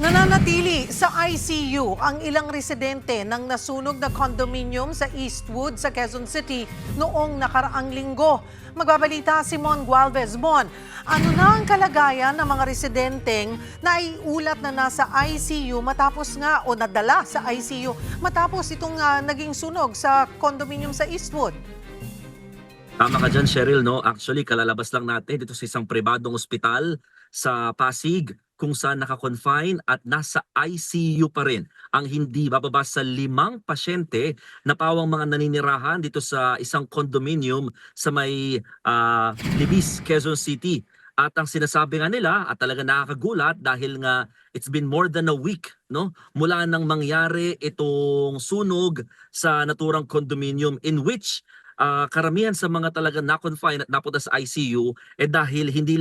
Nananatili sa ICU ang ilang residente ng nasunog na condominium sa Eastwood sa Quezon City noong nakaraang linggo. Magbabalita si Mon Gualvez. Mon, ano na ang kalagayan ng mga residenteng naiulat na nasa ICU matapos nga o nadala sa ICU matapos itong naging sunog sa condominium sa Eastwood? Tama ka dyan, Cheryl, no? Actually, kalalabas lang natin dito sa isang pribadong ospital sa Pasig kung saan naka-confine at nasa ICU pa rin ang hindi bababa sa 5 pasyente na pawang mga naninirahan dito sa isang condominium sa may Libis, Quezon City. At ang sinasabi nga nila at talaga nakakagulat dahil nga it's been more than a week, no, mula nang mangyari itong sunog sa naturang condominium in which karamihan sa mga talagang na-confine at napunta sa ICU dahil hindi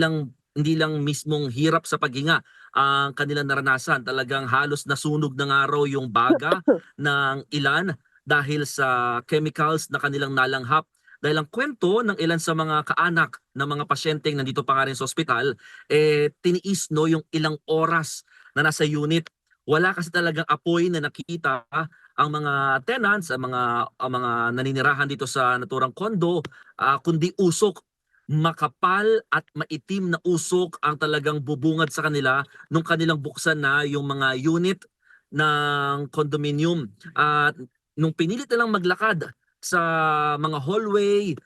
lang mismong hirap sa paghinga ang kanilang naranasan. Talagang halos nasunog na nga raw yung baga ng ilan dahil sa chemicals na kanilang nalanghap. Dahil ang kwento ng ilan sa mga kaanak ng mga pasyenteng nandito pa nga rin sa ospital, tiniis no yung ilang oras na nasa unit. Wala kasi talagang apoy na nakita ang mga tenants, ang mga naninirahan dito sa naturang kondo, kundi usok. Makapal at maitim na usok ang talagang bubungad sa kanila nung kanilang buksan na yung mga unit ng condominium. At nung pinilit nilang maglakad sa mga hallway,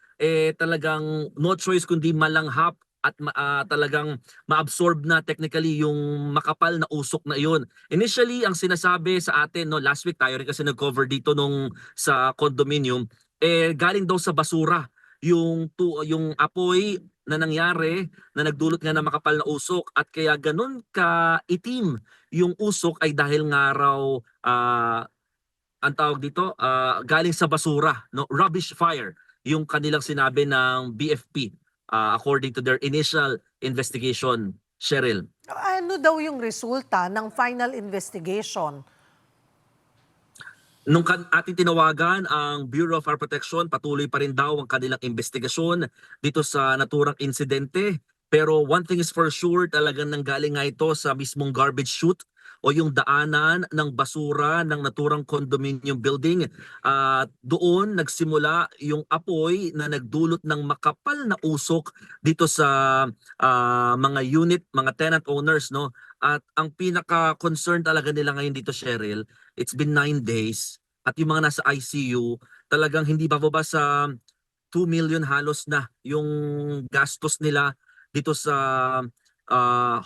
talagang no choice kundi malanghap at talagang maabsorb na technically yung makapal na usok na iyon. Initially, ang sinasabi sa atin, no, last week tayo rin kasi nag-cover dito nung sa condominium, galing daw sa basura yung apoy na nangyari na nagdulot nga ng makapal na usok at kaya ganun ka itim yung usok ay dahil nga raw ang tawag dito galing sa basura, no, rubbish fire yung kanilang sinabi ng BFP according to their initial investigation, Cheryl. Ano daw yung resulta ng final investigation? Nung ating tinawagan ang Bureau of Fire Protection, patuloy pa rin daw ang kanilang investigasyon dito sa naturang insidente. Pero one thing is for sure, talagang nanggaling nga ito sa mismong garbage chute o yung daanan ng basura ng naturang condominium building. At doon nagsimula yung apoy na nagdulot ng makapal na usok dito sa mga unit, mga tenant owners, no? At ang pinaka-concern talaga nila ngayon dito, Cheryl, it's been 9 days at yung mga nasa ICU talagang hindi bababa sa 2 million halos na yung gastos nila dito sa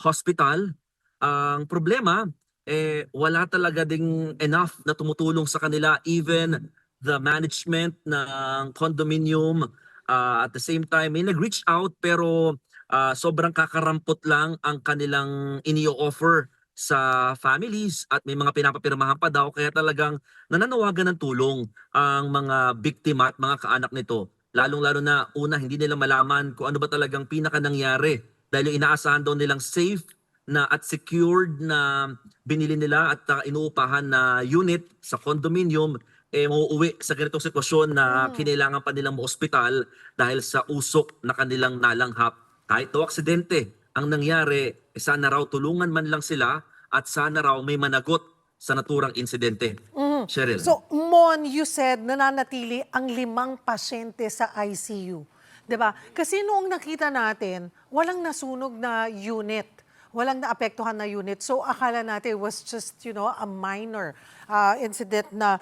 hospital. Ang problema, wala talaga ding enough na tumutulong sa kanila, even the management ng condominium. At the same time, may nag-reach out pero sobrang kakarampot lang ang kanilang ini-offer sa families at may mga pinapapirmahan pa daw kaya talagang nananawagan ng tulong ang mga biktima at mga kaanak nito. Lalong-lalo na una hindi nila malaman kung ano ba talagang pinaka nangyari dahil yung inaasahan daw nilang safe na at secured na binili nila at inuupahan na unit sa condominium mauuwi sa ganitong sitwasyon na kinailangan pa nilang ma-ospital dahil sa usok na kanilang nalanghap. Kahit daw aksidente ang nangyari, sana raw tulungan man lang sila at sana raw may managot sa naturang insidente. Cheryl. So, Mon, you said nananatili ang 5 pasyente sa ICU. 'Di ba? Kasi noong nakita natin, walang nasunog na unit. Walang naapektuhan na unit. So, akala natin it was just, a minor incident na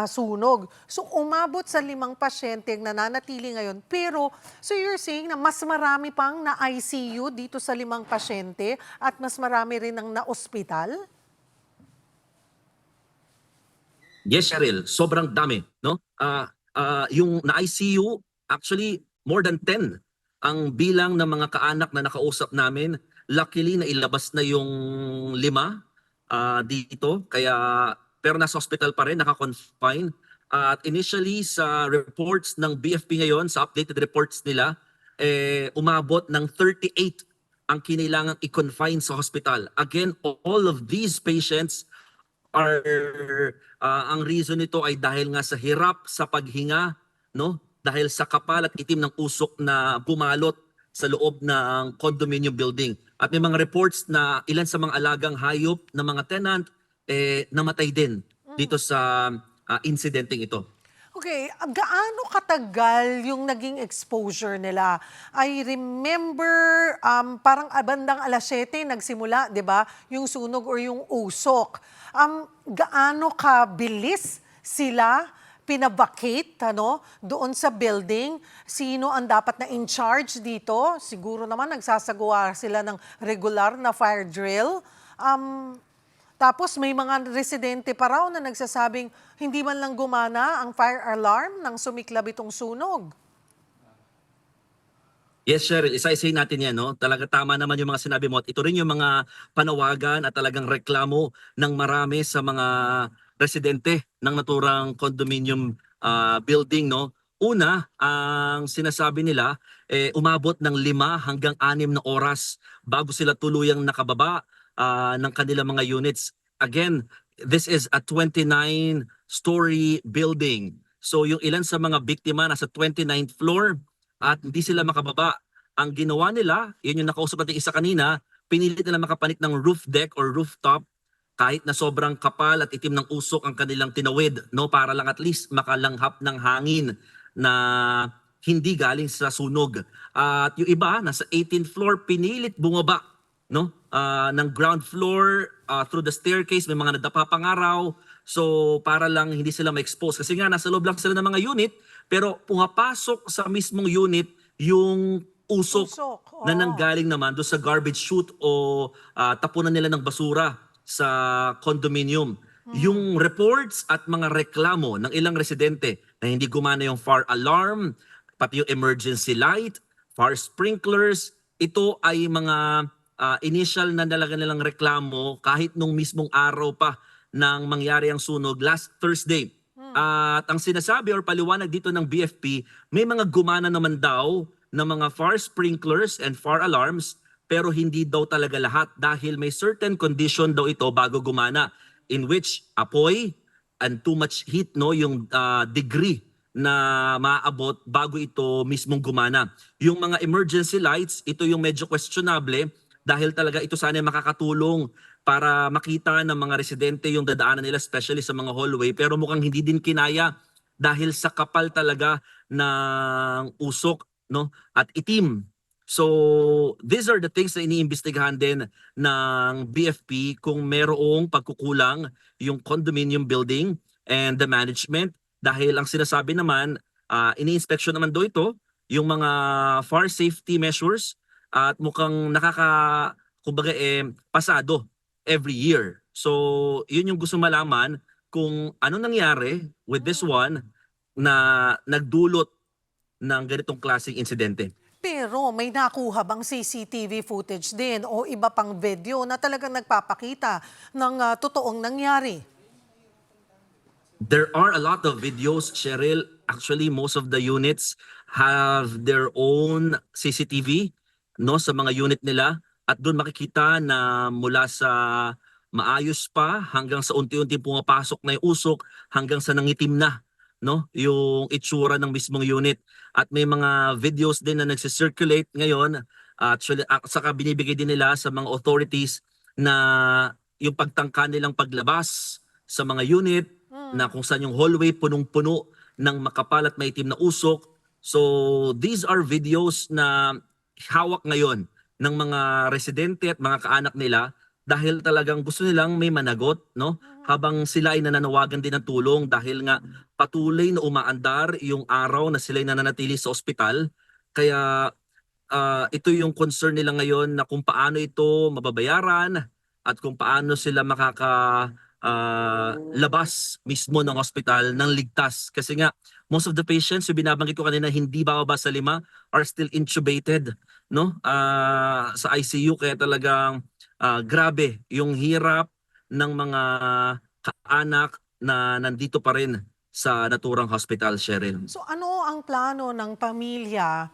sunog. So, umabot sa 5 pasyente ang nananatili ngayon. Pero, so you're saying na mas marami pang na ICU dito sa 5 pasyente at mas marami rin ang na-ospital? Yes, Cheryl, sobrang dami, no? Yung na-ICU, actually more than 10 ang bilang ng mga kaanak na nakausap namin. Luckily, nailabas na yung 5 dito, kaya pero nasa hospital pa rin, naka-confine. At initially sa reports ng BFP ngayon, sa updated reports nila, umabot ng 38 ang kinailangang i-confine sa hospital. Again, all of these patients are ang reason nito ay dahil nga sa hirap sa paghinga, no? Dahil sa kapal at itim ng usok na bumalot sa loob ng condominium building. At may mga reports na ilan sa mga alagang hayop ng mga tenant namatay din dito sa incidenteng ito. Okay, gaano katagal yung naging exposure nila? I remember parang bandang 7:00 nagsimula, 'di ba? Yung sunog or yung usok. Gaano kabilis sila pinabakate doon sa building? Sino ang dapat na in charge dito? Siguro naman nagsasagawa sila ng regular na fire drill. Tapos may mga residente pa raw na nagsasabing hindi man lang gumana ang fire alarm nang sumiklab itong sunog. Yes, Cheryl, isa-isahin natin yan, no? Talaga tama naman yung mga sinabi mo. At ito rin yung mga panawagan at talagang reklamo ng marami sa mga residente ng naturang condominium building, no? Una, ang sinasabi nila, umabot ng 5 hanggang 6 na oras bago sila tuluyang nakababa ng kanilang mga units. Again, this is a 29-story building. So yung ilan sa mga biktima nasa 29th floor, at hindi sila makababa. Ang ginawa nila, yun yung nakausap natin isa kanina, pinilit nila makapanik ng roof deck or rooftop kahit na sobrang kapal at itim ng usok ang kanilang tinawid, no, para lang at least makalanghap ng hangin na hindi galing sa sunog. At yung iba, nasa 18th floor, pinilit bumaba, no, ng ground floor through the staircase, may mga nadapa pang araw. So para lang hindi sila ma-expose. Kasi nga nasa loob lang sila ng mga unit, pero pumapasok sa mismong unit yung usok Usok, na oo. nanggaling naman doon sa garbage chute o tapunan nila ng basura sa condominium. Yung reports at mga reklamo ng ilang residente na hindi gumana yung fire alarm, pati yung emergency light, fire sprinklers, ito ay mga initial na talaga nilang reklamo kahit nung mismong araw pa nang mangyari ang sunog last Thursday. At ang sinasabi or paliwanag dito ng BFP, may mga gumana naman daw ng mga fire sprinklers and fire alarms pero hindi daw talaga lahat dahil may certain condition daw ito bago gumana in which apoy and too much heat, no, yung degree na maaabot bago ito mismong gumana. Yung mga emergency lights, ito yung medyo questionable dahil talaga ito sana makakatulong para makita ng mga residente yung dadaanan nila, especially sa mga hallway, pero mukhang hindi din kinaya dahil sa kapal talaga ng usok, no, at itim. So these are the things na iniimbestigahan din ng BFP kung merong pagkukulang yung condominium building and the management dahil ang sinasabi naman, ini-inspection naman do ito yung mga fire safety measures at mukhang kumbaga pasado every year. So, yun yung gusto malaman kung ano nangyari with this one na nagdulot ng ganitong klaseng insidente. Pero may nakuha bang CCTV footage din o iba pang video na talagang nagpapakita ng totoong nangyari? There are a lot of videos, Cheryl. Actually, most of the units have their own CCTV, no, sa mga unit nila. At doon makikita na mula sa maayos pa hanggang sa unti-unti pumapasok na yung usok hanggang sa nangitim na, no, yung itsura ng mismong unit. At may mga videos din na nagsi-circulate ngayon. Actually, saka binibigay din nila sa mga authorities na yung pagtangka nilang paglabas sa mga unit na kung saan yung hallway punong-puno ng makapal at maitim na usok. So these are videos na hawak ngayon ng mga residente at mga kaanak nila dahil talagang gusto nilang may managot, no? Habang sila ay nananawagan din ng tulong dahil nga patuloy na umaandar yung araw na sila ay nananatili sa ospital. Kaya ito yung concern nila ngayon na kung paano ito mababayaran at kung paano sila labas mismo ng hospital ng ligtas. Kasi nga, most of the patients, yung binabanggit ko kanina, hindi bababa sa 5, are still intubated, no? Sa ICU, kaya talagang grabe yung hirap ng mga kaanak na nandito pa rin sa naturang hospital, Cheryl. So ano ang plano ng pamilya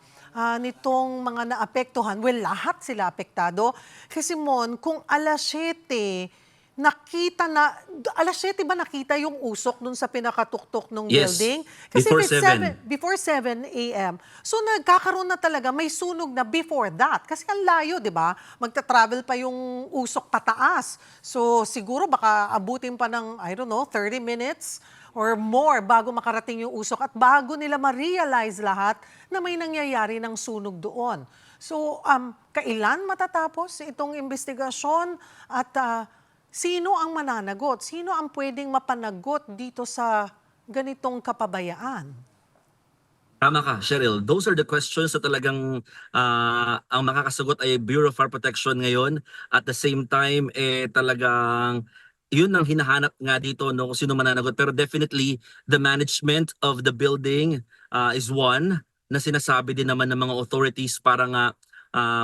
nitong mga naapektuhan? Well, lahat sila apektado. Kasi Mon, kung 7:00 nakita na, alas 7 ba nakita yung usok dun sa pinakatuktok ng Yes, building? Kasi before if it's 7. before 7 a.m. So nagkakaroon na talaga, may sunog na before that. Kasi ang layo, di ba? Magta-travel pa yung usok pataas. So siguro baka abutin pa ng, I don't know, 30 minutes or more bago makarating yung usok at bago nila ma-realize lahat na may nangyayari ng sunog doon. So, kailan matatapos itong investigasyon at sino ang mananagot? Sino ang pwedeng mapanagot dito sa ganitong kapabayaan? Tama ka, Cheryl. Those are the questions na talagang ang makakasagot ay Bureau of Fire Protection ngayon. At the same time, talagang yun ang hinahanap nga dito, no, kung sino mananagot. Pero definitely, the management of the building is one na sinasabi din naman ng mga authorities para nga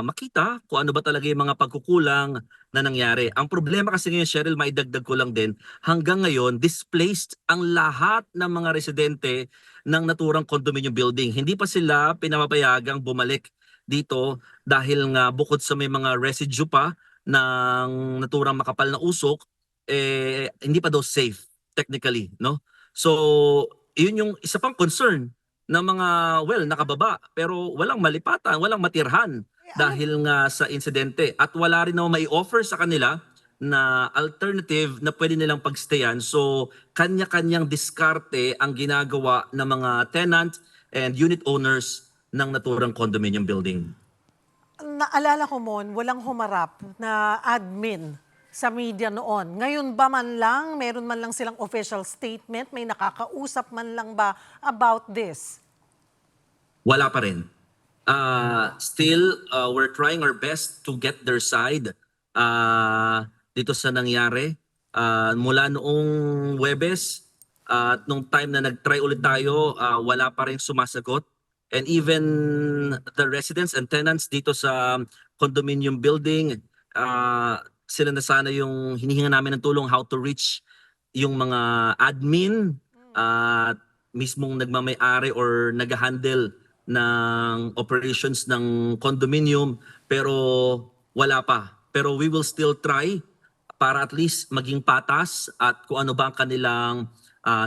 makita kung ano ba talaga yung mga pagkukulang na nangyari. Ang problema kasi ngayon, Cheryl, maidagdag ko lang din, hanggang ngayon, displaced ang lahat ng mga residente ng naturang condominium building. Hindi pa sila pinapapayagang bumalik dito dahil nga bukod sa may mga residue pa ng naturang makapal na usok, hindi pa daw safe technically, no? So, yun yung isa pang concern ng mga, well, nakababa pero walang malipatan, walang matirhan Ano, dahil nga sa insidente at wala rin naman may offer sa kanila na alternative na pwede nilang pagstayan. So, kanya-kanyang diskarte ang ginagawa ng mga tenant and unit owners ng naturang condominium building. naalala ko mon, walang humarap na admin sa media noon. Ngayon ba man lang, meron man lang silang official statement, may nakakausap man lang ba about this? Wala pa rin. Still, we're trying our best to get their side dito sa nangyari. Mula noong Webes, at nung time na nag-try ulit tayo, wala pa rin sumasagot. And even the residents and tenants dito sa condominium building, sila na sana yung hinihinga namin ng tulong how to reach yung mga admin at mismong nagmamay-ari or nag-handle ng operations ng condominium pero wala pa. Pero we will still try para at least maging patas at kung ano ba ang kanilang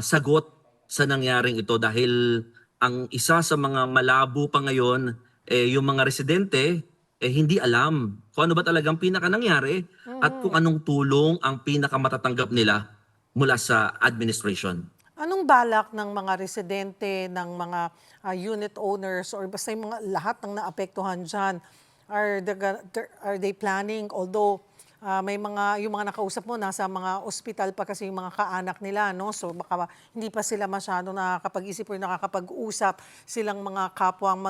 sagot sa nangyaring ito dahil ang isa sa mga malabo pa ngayon yung mga residente hindi alam kung ano ba talagang pinaka nangyari at kung anong tulong ang pinaka matatanggap nila mula sa administration. Anong balak ng mga residente, ng mga unit owners, or basta yung mga lahat ng naapektuhan dyan? Are they planning, although may mga, yung mga nakausap mo, nasa mga ospital pa kasi yung mga kaanak nila, no? So baka hindi pa sila masyado nakakapag-isip o nakakapag-usap silang mga kapwang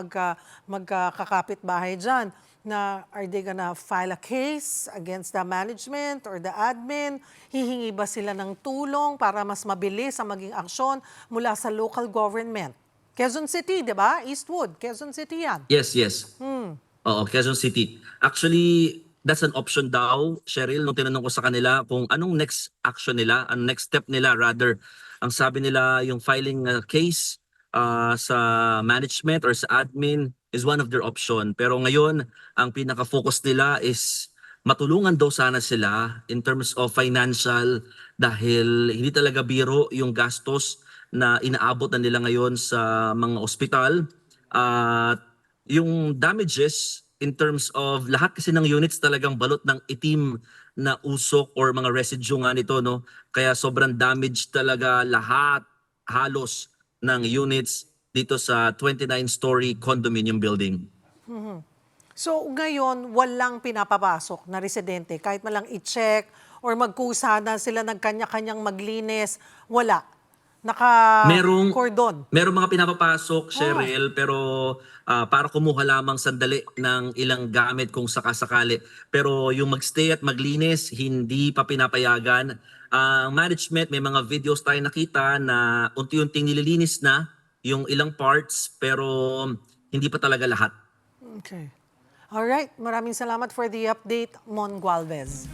magkakapit bahay dyan na are they gonna file a case against the management or the admin? Hihingi ba sila ng tulong para mas mabilis ang maging aksyon mula sa local government? Quezon City, di ba? Eastwood, Quezon City yan. Yes, yes. Oo, Quezon City. Actually, that's an option daw, Cheryl, nung tinanong ko sa kanila kung anong next action nila, anong next step nila rather. Ang sabi nila, yung filing case sa management or sa admin is one of their option. Pero ngayon, ang pinaka-focus nila is matulungan daw sana sila in terms of financial dahil hindi talaga biro yung gastos na inaabot na nila ngayon sa mga ospital. At yung damages in terms of lahat kasi ng units talagang balot ng itim na usok or mga residue nga nito, no? Kaya sobrang damage talaga lahat halos ng units dito sa 29-story condominium building. So ngayon, walang pinapapasok na residente, kahit malang i-check or magkusa na sila nagkanya-kanyang maglinis, wala. Naka-cordon. Merong mga pinapapasok, Cheryl, pero para kumuha lamang sandali ng ilang gamit kung sakasakali. Pero yung magstay at maglinis, hindi pa pinapayagan. Ang management, may mga videos tayo nakita na unti-unting nililinis na yung ilang parts, pero hindi pa talaga lahat. Okay. All right. Maraming salamat for the update, Mon Gualvez.